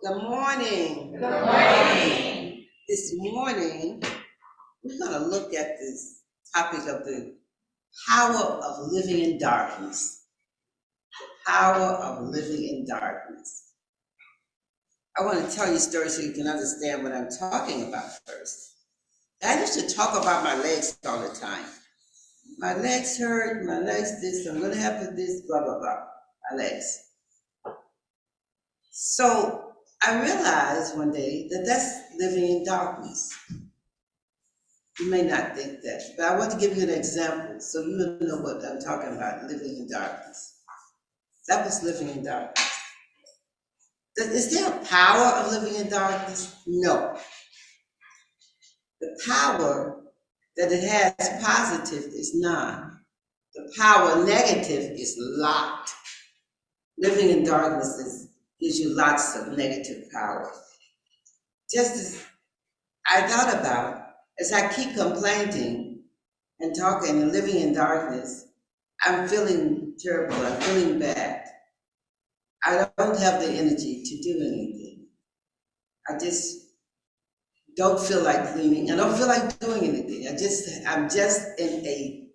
Good morning. Good morning. This morning, we're going to look at this topic of the power of living in darkness. Power of living in darkness. I want to tell you a story so you can understand what I'm talking about first. I used to talk about my legs all the time. My legs hurt, my legs this, I'm going to have to this, blah, blah, blah. My legs. So I realized one day that that's living in darkness. You may not think that, but I want to give you an example so you will know what I'm talking about, living in darkness. That was living in darkness. Is there a power of living in darkness? No. The power that it has positive is none. The power negative is locked. Living in darkness gives you lots of negative power. Just as I thought about, as I keep complaining and talking and living in darkness, I'm feeling terrible, I'm feeling bad. I don't have the energy to do anything. I just don't feel like cleaning. I don't feel like doing anything. I'm just in a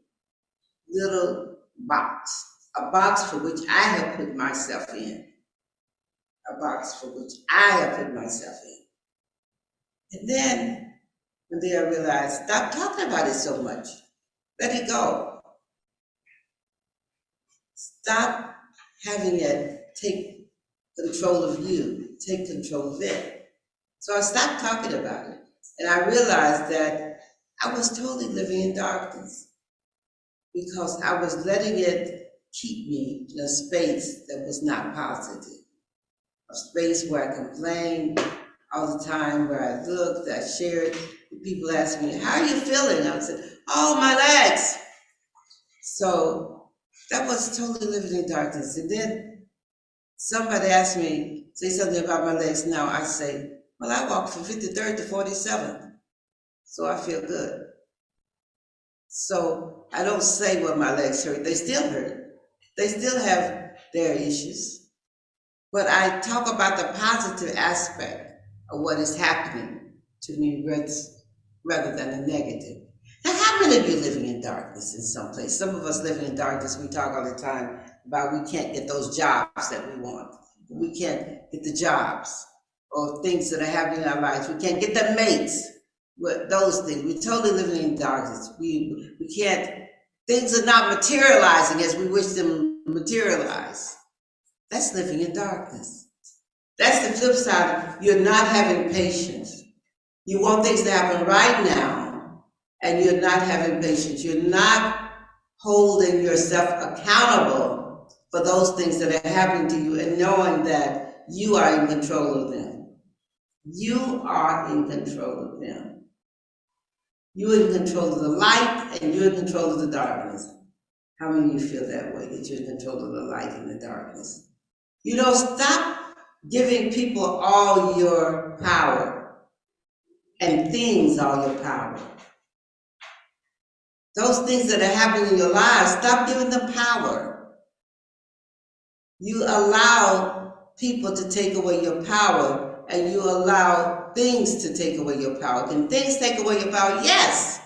little box, a box for which I have put myself in. A box for which I have put myself in. And then, one day I realized, stop talking about it so much. Let it go. Stop having it take control of you, take control of it. So I stopped talking about it. And I realized that I was totally living in darkness because I was letting it keep me in a space that was not positive. A space where I complained all the time, where I looked, I shared. People asked me, how are you feeling? I would say, oh, my legs. So that was totally living in darkness. And then somebody asked me, say something about my legs now. I say, well, I walked from 53rd to 47th, so I feel good. So I don't say when my legs hurt. They still hurt. They still have their issues. But I talk about the positive aspect of what is happening to me rather than the negative. Now, how many of you living in darkness in some place? Some of us living in darkness, we talk all the time about we can't get those jobs that we want. We can't get the jobs or things that are happening in our lives. We can't get the mates. With those things, we're totally living in darkness. We can't, things are not materializing as we wish them to materialize. That's living in darkness. That's the flip side. You're not having patience. You want things to happen right now, and you're not having patience. You're not holding yourself accountable for those things that are happening to you and knowing that you are in control of them. You are in control of them. You're in control of the light and you're in control of the darkness. How many of you feel that way, that you're in control of the light and the darkness? You know, stop giving people all your power and things all your power. Those things that are happening in your lives, stop giving them power. You allow people to take away your power, and you allow things to take away your power. Can things take away your power? Yes.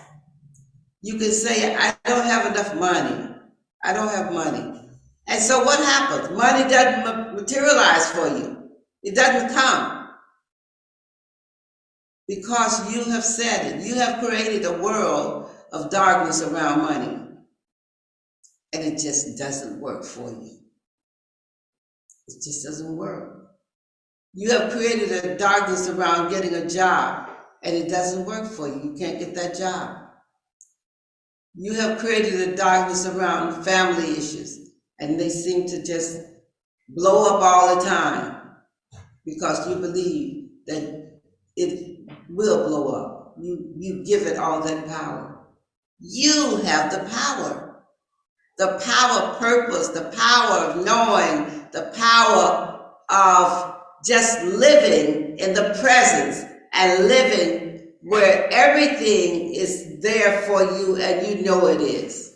You can say, I don't have enough money. I don't have money. And so what happens? Money doesn't materialize for you. It doesn't come because you have said it. You have created a world of darkness around money, and it just doesn't work for you. It just doesn't work. You have created a darkness around getting a job, and it doesn't work for you. You can't get that job. You have created a darkness around family issues, and they seem to just blow up all the time because you believe that it will blow up. You give it all that power. You have the power. The power of purpose, the power of knowing, the power of just living in the presence and living where everything is there for you and you know it is.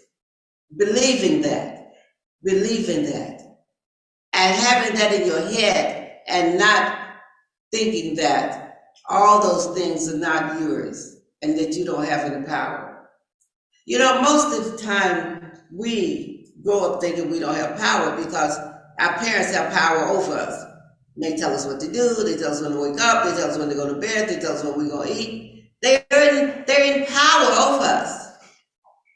Believing that, and having that in your head and not thinking that all those things are not yours and that you don't have any power. You know, most of the time we grow up thinking we don't have power because our parents have power over us. They tell us what to do, they tell us when to wake up, they tell us when to go to bed, they tell us what we're going to eat. They're in power over us.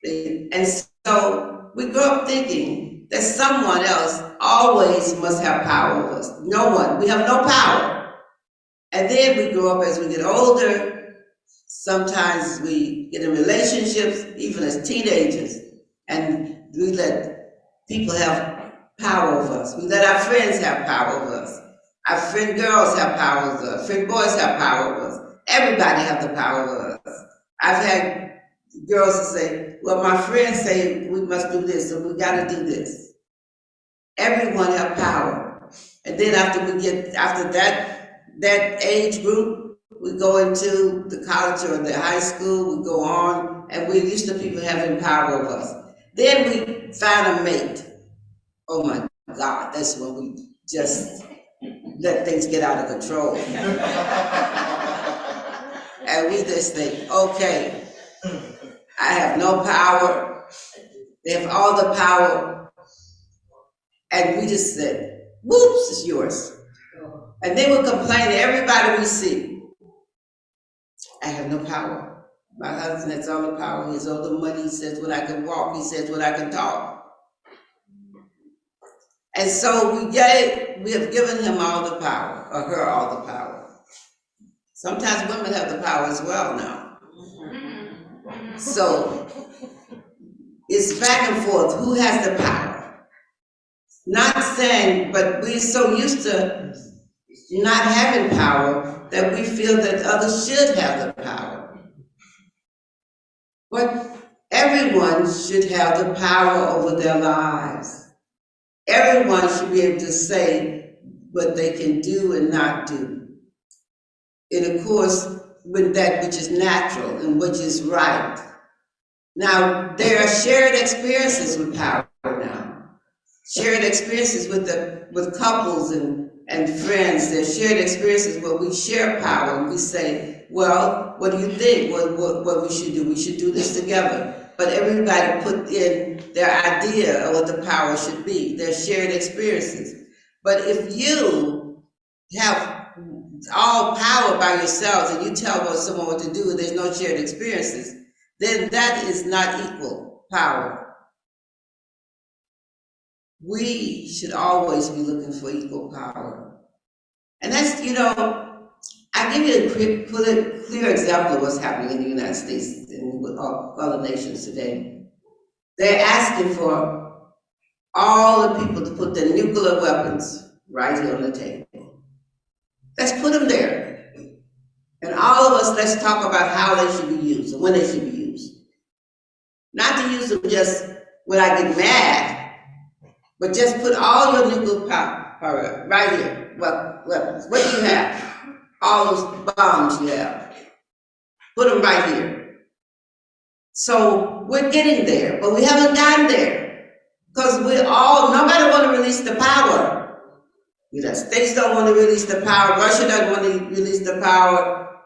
And so we grow up thinking that someone else always must have power over us. No one. We have no power. And then we grow up as we get older. Sometimes we get in relationships, even as teenagers, and we let people have power over us. We let our friends have power over us. Our friend girls have power over us. Friend boys have power over us. Everybody have the power over us. I've had girls that say, well, my friends say we must do this, so we gotta do this. Everyone have power. And then after that age group, we go into the college or the high school, we go on, and we're used to people having power over us. Then we find a mate. Oh my God, that's when we just let things get out of control. And we just think, okay, I have no power, they have all the power, and we just said, whoops, it's yours. And they would complain to everybody we see, I have no power. My husband has all the power, he has all the money, he says when I can walk, he says when I can talk. And so we have given him all the power, or her all the power. Sometimes women have the power as well now. So it's back and forth, who has the power? Not saying, but we're so used to not having power that we feel that others should have the power. But everyone should have the power over their lives. Everyone should be able to say what they can do and not do. And of course, with that which is natural and which is right. Now, there are shared experiences with power now. Shared experiences with couples and friends. There's shared experiences where we share power and we say, well, what do you think? What we should do? We should do this together. But everybody put in their idea of what the power should be. They're shared experiences. But if you have all power by yourselves and you tell someone what to do and there's no shared experiences, then that is not equal power. We should always be looking for equal power. And that's, I give you a clear example of what's happening in the United States and with other nations today. They're asking for all the people to put their nuclear weapons right here on the table. Let's put them there. And all of us, let's talk about how they should be used and when they should be used. Not to use them just when I get mad, but just put all your nuclear power right here. Weapons. What do you have? All those bombs you have. Put them right here. So we're getting there, but we haven't gotten there. Because nobody want to release the power. The United States don't want to release the power. Russia doesn't want to release the power.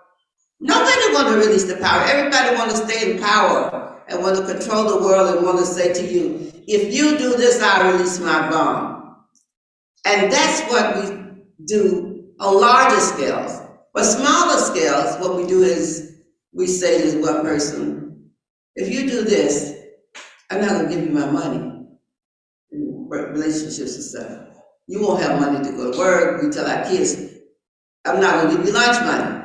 Nobody want to release the power. Everybody want to stay in power and want to control the world and want to say to you, if you do this, I'll release my bomb. And that's what we do on larger scales. But smaller scales, what we do is we say to one person, if you do this, I'm not going to give you my money in relationships and stuff. You won't have money to go to work. We tell our kids, I'm not going to give you lunch money.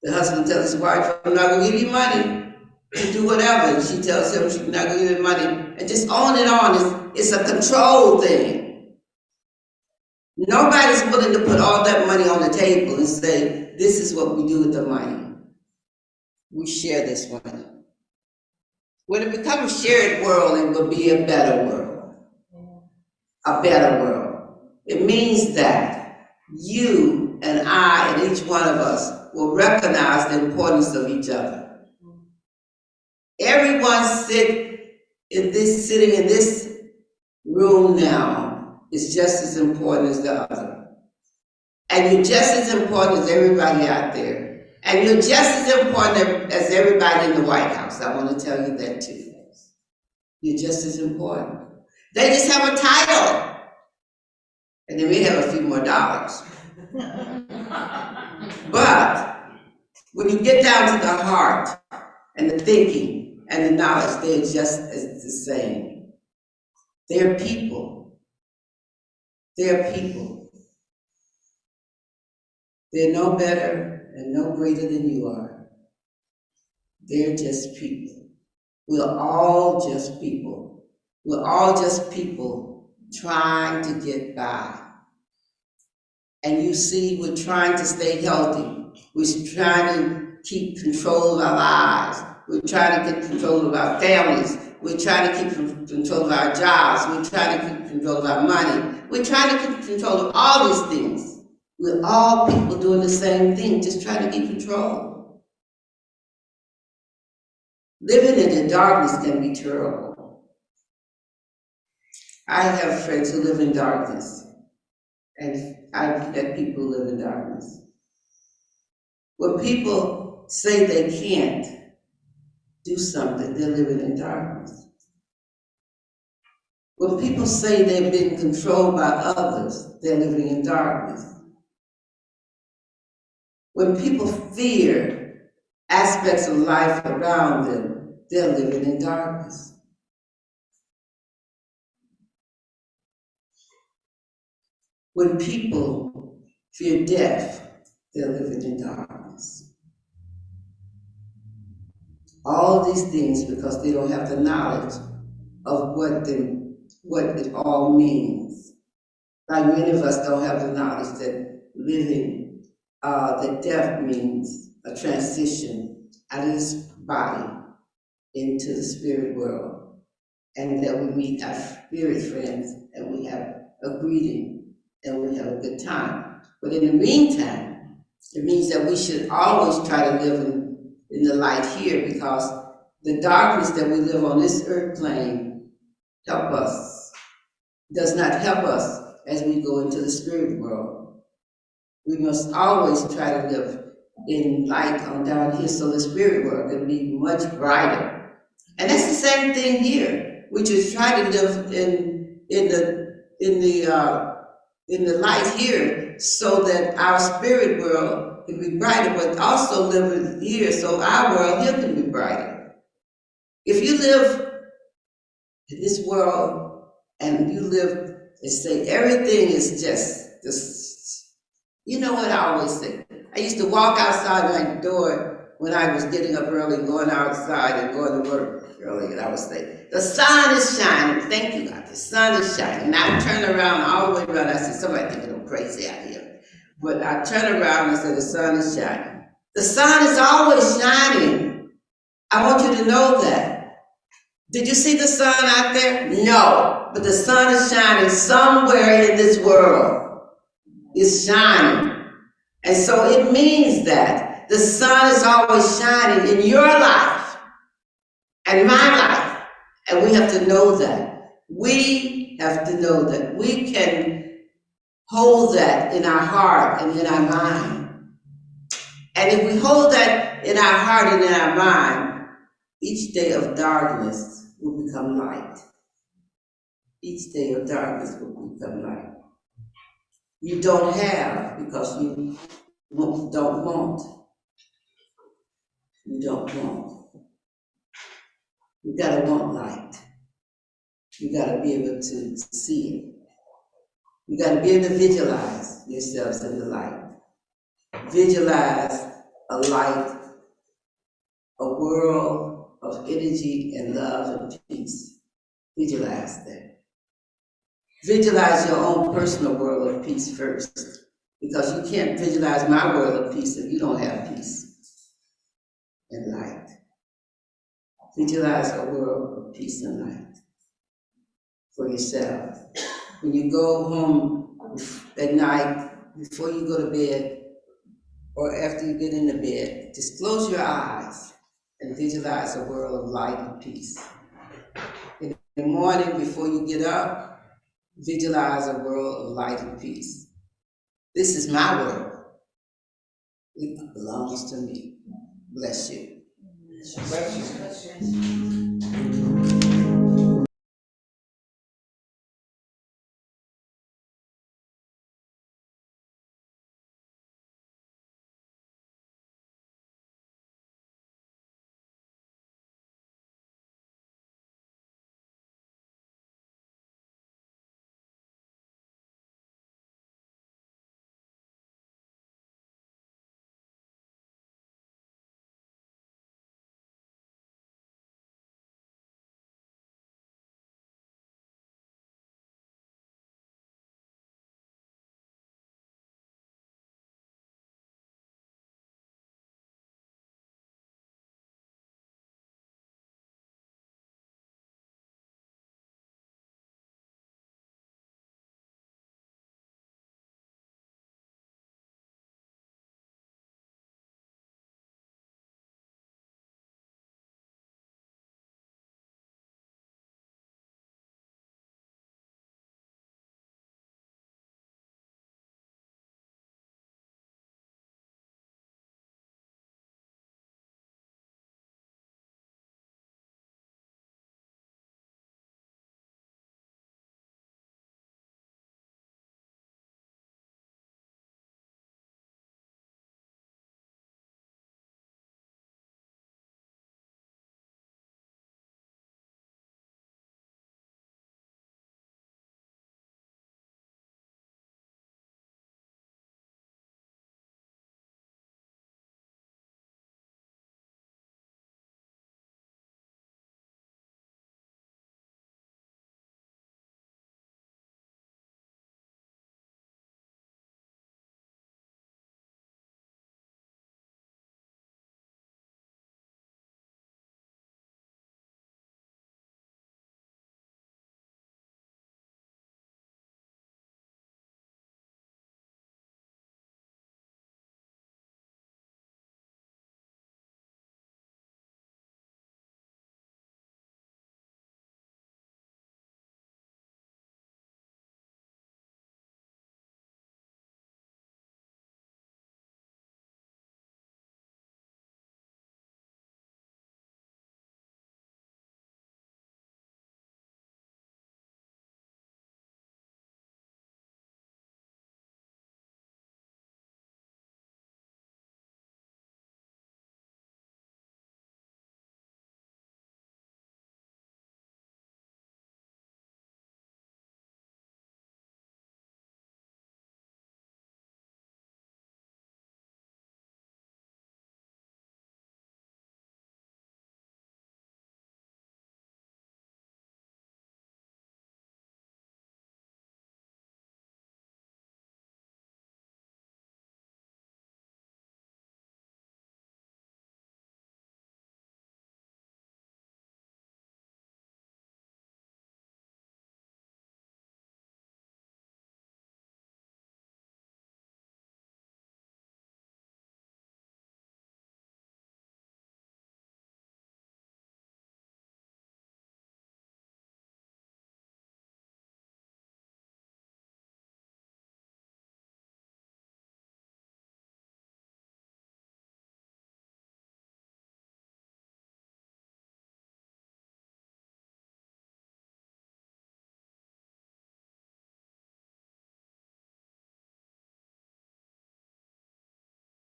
The husband tells his wife, I'm not going to give you money to do whatever. And she tells him she's not going to give him money. And just on and on. It's a control thing. Nobody's willing to put all that money on the table and say, this is what we do with the money. We share this money. When it becomes a shared world, it will be a better world. A better world. It means that you and I and each one of us will recognize the importance of each other. Everyone sitting in this room now is just as important as the other. And you're just as important as everybody out there. And you're just as important as everybody in the White House. I want to tell you that too. You're just as important. They just have a title. And then we have a few more dollars. But when you get down to the heart and the thinking and the knowledge, they're just as the same. They're people. They're people. They're no better and no greater than you are. They're just people. We're all just people. We're all just people trying to get by. And you see, we're trying to stay healthy. We're trying to keep control of our lives. We're trying to get control of our families. We're trying to keep control of our jobs. We're trying to keep control of our money. We're trying to keep control of all these things. We're all people doing the same thing, just trying to keep control. Living in the darkness can be terrible. I have friends who live in darkness, and I've met people who live in darkness. When people say they can't do something, they're living in darkness. When people say they've been controlled by others, they're living in darkness. When people fear aspects of life around them, they're living in darkness. When people fear death, they're living in darkness. All these things because they don't have the knowledge of what it all means. Like many of us don't have the knowledge that that death means a transition out of this body into the spirit world, and that we meet our spirit friends and we have a greeting and we have a good time. But in the meantime, it means that we should always try to live in the light here, because the darkness that we live on this earth plane does not help us as we go into the spirit world. We must always try to live in light on down here, so the spirit world can be much brighter. And that's the same thing here. We just try to live in the light here, so that our spirit world can be brighter, but also live here so our world here can be brighter. If you live in this world and you live and say everything is just this, you know what I always say? I used to walk outside my door when I was getting up early, going outside and going to work early, and I would say, the sun is shining. Thank you, God. The sun is shining. And I turn around, all the way around. I said, somebody thinking I'm crazy out here. But I turn around and say, the sun is shining. The sun is always shining. I want you to know that. Did you see the sun out there? No. But the sun is shining somewhere in this world. It's shining. And so it means that the sun is always shining in your life and my life. And we have to know that. We have to know that. We can hold that in our heart and in our mind. And if we hold that in our heart and in our mind, each day of darkness will become light. Each day of darkness will become light. You don't have because you don't want. You don't want. You gotta want light. You gotta be able to see it. You gotta be able to visualize yourselves in the light. Visualize a light, a world of energy and love and peace. Visualize that. Visualize your own personal world of peace first, because you can't visualize my world of peace if you don't have peace and light. Visualize a world of peace and light for yourself. When you go home at night, before you go to bed, or after you get into bed, just close your eyes and visualize a world of light and peace. In the morning, before you get up, visualize a world of light and peace. This is my world. It belongs to me. Bless you. Bless you.